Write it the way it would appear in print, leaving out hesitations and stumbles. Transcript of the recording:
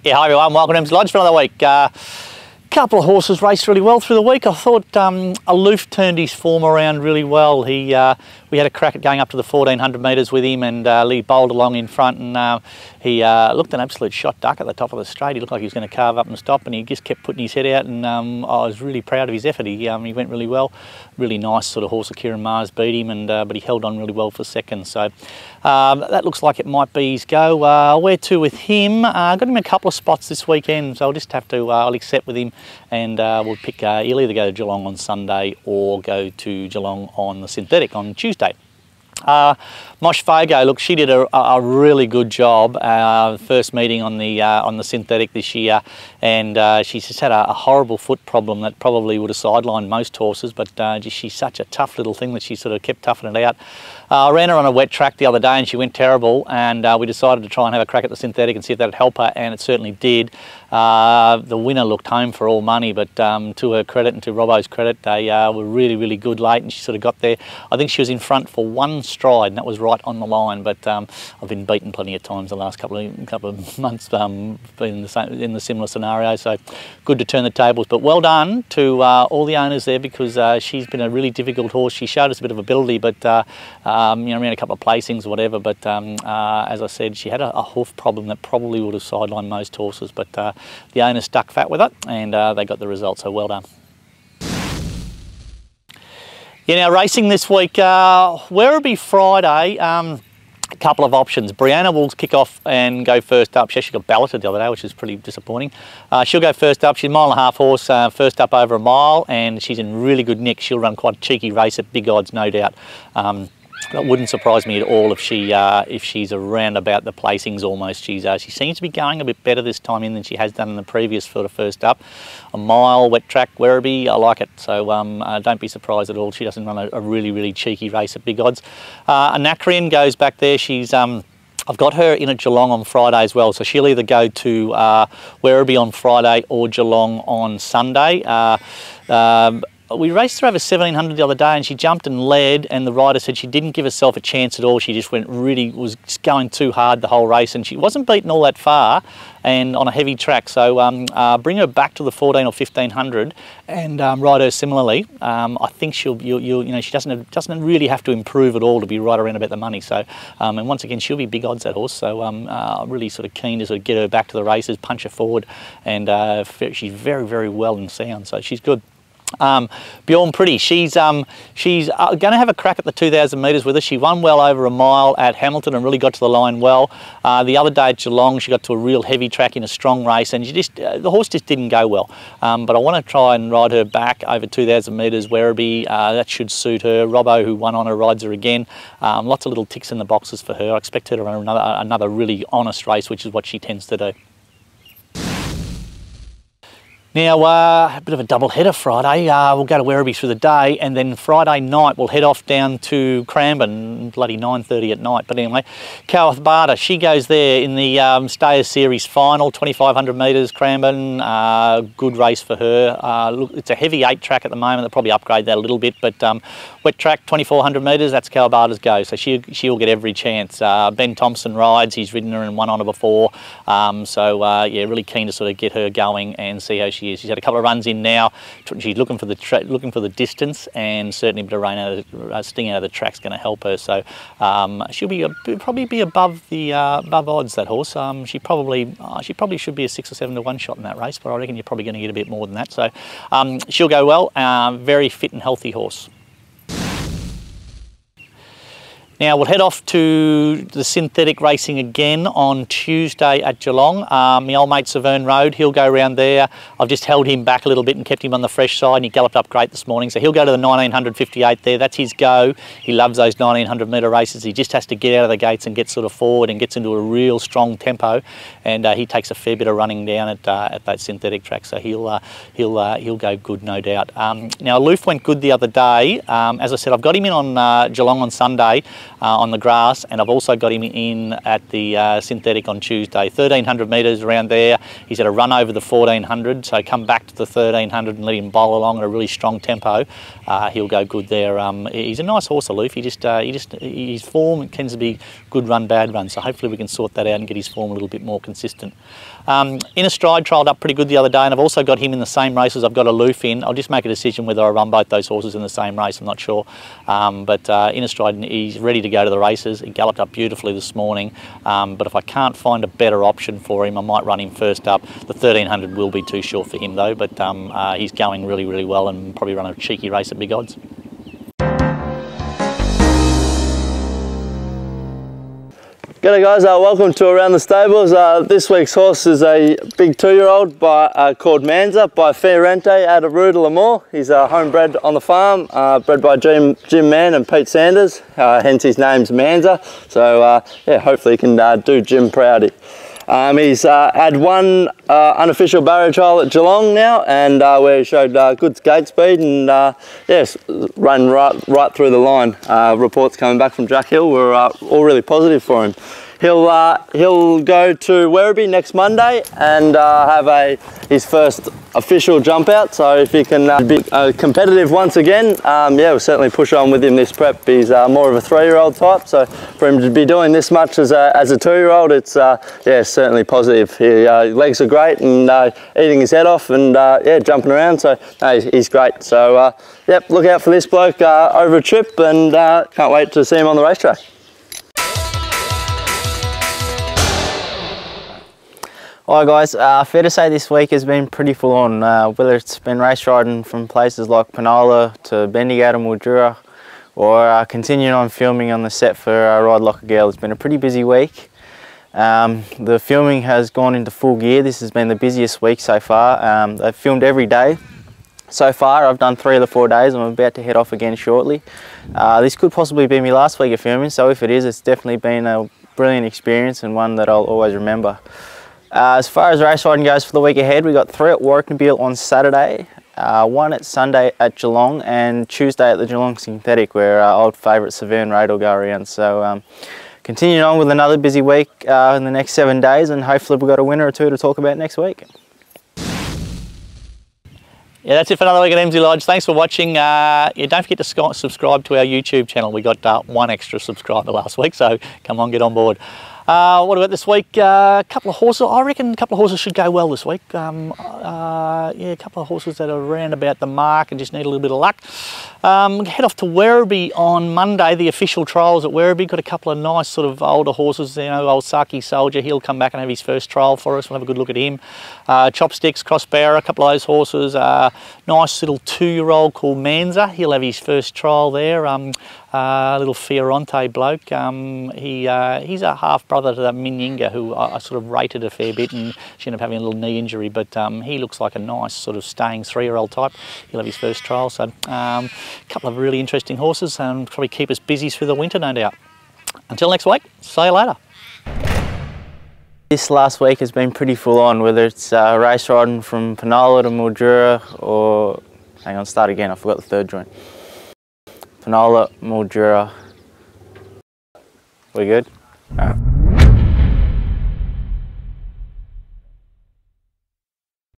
Yeah, hi everyone, welcome to Em's Lodge for another week. Couple of horses raced really well through the week. I thought Aloof turned his form around really well. We had a crack at going up to the 1400 metres with him, and Lee bowled along in front, and he looked an absolute shot duck at the top of the straight. He looked like he was going to carve up and stop, and he just kept putting his head out, and I was really proud of his effort. He went really well. Really nice sort of horse. Kieran Mars beat him, and but he held on really well for second. So that looks like it might be his go. Where to with him? Got him a couple of spots this weekend, so I'll just have to, I'll accept with him, and we'll pick, he'll either go to Geelong on Sunday or go to Geelong on the synthetic on Tuesday. Mosh Fago, look, she did a really good job. First meeting on the synthetic this year, and she's just had a horrible foot problem that probably would have sidelined most horses, but she's such a tough little thing that she sort of kept toughing it out. I ran her on a wet track the other day and she went terrible, and we decided to try and have a crack at the synthetic and see if that would help her, and it certainly did. The winner looked home for all money, but to her credit and to Robbo's credit, they were really, really good late, and she sort of got there. I think she was in front for one stride, and that was right on the line, but I've been beaten plenty of times the last couple of months in the similar scenario, so good to turn the tables. But well done to all the owners there, because she's been a really difficult horse. She showed us a bit of ability, but around a couple of placings or whatever, but as I said, she had a hoof problem that probably would have sidelined most horses, but the owners stuck fat with it, and they got the result, so well done. Yeah, now racing this week, Werribee Friday, a couple of options. Brianna will kick off and go first up. She actually got balloted the other day, which is pretty disappointing. She'll go first up. She's a 1.5 mile horse, first up over a mile, and she's in really good nick. She'll run quite a cheeky race at big odds, no doubt. That wouldn't surprise me at all if she's around about the placings almost. She seems to be going a bit better this time in than she has done in the previous for the first up. A mile, wet track, Werribee, I like it. So don't be surprised at all. She doesn't run a really, really cheeky race at big odds. Anacreon goes back there. She's I've got her in at Geelong on Friday as well, so she'll either go to Werribee on Friday or Geelong on Sunday. We raced her over 1700 the other day, and she jumped and led, and the rider said she didn't give herself a chance at all. She just was going too hard the whole race, and she wasn't beaten all that far and on a heavy track. So bring her back to the 14 or 1500 and ride her similarly. I think she doesn't really have to improve at all to be right around about the money. So and once again, she'll be big odds, that horse. So I'm really sort of keen to sort of get her back to the races, punch her forward, and she's very, very well and sound, so she's good. Bjorn Pretty, she's going to have a crack at the 2000 metres with us. She won well over a mile at Hamilton and really got to the line well. The other day at Geelong, she got to a real heavy track in a strong race, and the horse just didn't go well. But I want to try and ride her back over 2000 metres, Werribee. That should suit her. Robbo, who won on her, rides her again. Lots of little ticks in the boxes for her. I expect her to run another really honest race, which is what she tends to do. Now, a bit of a double header Friday. We'll go to Werribee through the day, and then Friday night we'll head off down to Cranbourne, bloody 9:30 at night. But anyway, Cowthbarda, she goes there in the Stayers Series final, 2500 metres, Cranbourne. Good race for her. Look, it's a heavy 8 track at the moment. They'll probably upgrade that a little bit, but wet track, 2400 metres, that's Cowthbarda's go. So she'll get every chance. Ben Thompson rides. He's ridden her and won on her before. Yeah, really keen to sort of get her going and see how she is. She's had a couple of runs in now. She's looking for the distance, and certainly a bit of rain sting out of the track's going to help her. So she'll probably be above odds, that horse. She probably should be a 6 or 7 to 1 shot in that race, but I reckon you're probably going to get a bit more than that. So she'll go well. Very fit and healthy horse. Now we'll head off to the synthetic racing again on Tuesday at Geelong. My old mate Severn Road, he'll go around there. I've just held him back a little bit and kept him on the fresh side, and he galloped up great this morning. So he'll go to the 1958 there. That's his go. He loves those 1900 metre races. He just has to get out of the gates and get sort of forward and gets into a real strong tempo, and he takes a fair bit of running down at that synthetic track. So he'll go good, no doubt. Now Aloof went good the other day. As I said, I've got him in on Geelong on Sunday. On the grass, and I've also got him in at the synthetic on Tuesday. 1300 metres around there. He's had a run over the 1400, so come back to the 1300 and let him bowl along at a really strong tempo. He'll go good there. He's a nice horse, Aloof. His form tends to be good run, bad run, so hopefully we can sort that out and get his form a little bit more consistent. Inner Stride trialled up pretty good the other day, and I've also got him in the same race as I've got Aloof in. I'll just make a decision whether I run both those horses in the same race, I'm not sure. But Inner Stride, he's ready to go to the races. He galloped up beautifully this morning, but if I can't find a better option for him, I might run him first up. The 1300 will be too short for him though, but he's going really, really well, and probably run a cheeky race at big odds. G'day guys, welcome to Around the Stables. This week's horse is a big 2-year-old called Manza by Fiorente out of Rue de la Mort. He's homebred on the farm, bred by Jim Mann and Pete Sanders, hence his name's Manza. So yeah, hopefully he can do Jim proud. He's had one unofficial barrier trial at Geelong now, and where he showed good gate speed and yes, ran right through the line. Reports coming back from Jack Hill were all really positive for him. He'll go to Werribee next Monday and have his first official jump out. So if he can be competitive once again, yeah, we'll certainly push on with him this prep. He's more of a 3-year-old type, so for him to be doing this much as a 2-year-old, it's yeah, certainly positive. His legs are great and eating his head off and yeah, jumping around. So he's great. So yep, look out for this bloke over a trip, and can't wait to see him on the racetrack. Hi guys, fair to say this week has been pretty full on, whether it's been race riding from places like Penola to Bendigo to Mildura, or continuing on filming on the set for Ride Like a Girl. It's been a pretty busy week. The filming has gone into full gear. This has been the busiest week so far. I've filmed every day. So far I've done 3 of the 4 days. I'm about to head off again shortly. This could possibly be my last week of filming, so if it is, it's definitely been a brilliant experience and one that I'll always remember. As far as race riding goes for the week ahead, we've got 3 at Warrnambool on Saturday, 1 at Sunday at Geelong, and Tuesday at the Geelong Synthetic, where our old favourite Severn Raid will go around. So continuing on with another busy week in the next 7 days, and hopefully we've got a winner or 2 to talk about next week. Yeah, that's it for another week at MZ Lodge. Thanks for watching. Yeah, don't forget to subscribe to our YouTube channel. We got 1 extra subscriber last week, so come on, get on board. What about this week? A couple of horses. I reckon a couple of horses should go well this week. Yeah, a couple of horses that are around about the mark and just need a little bit of luck. Head off to Werribee on Monday, the official trials at Werribee. Got a couple of nice sort of older horses, you know, old Saki Soldier. He'll come back and have his first trial for us. We'll have a good look at him. Chopsticks, Crossbearer, a couple of those horses. Nice little 2-year-old called Manza. He'll have his first trial there. Little Fiorente bloke. He's a half brother to that Minyinga, who I sort of rated a fair bit, and she ended up having a little knee injury, but he looks like a nice sort of staying 3-year-old type. He'll have his first trial, so a couple of really interesting horses and probably keep us busy through the winter, no doubt. Until next week, see you later. This last week has been pretty full on, whether it's race riding from Penola to Mildura, or hang on, start again, I forgot the third joint. Penola, Mildura. We good? All right.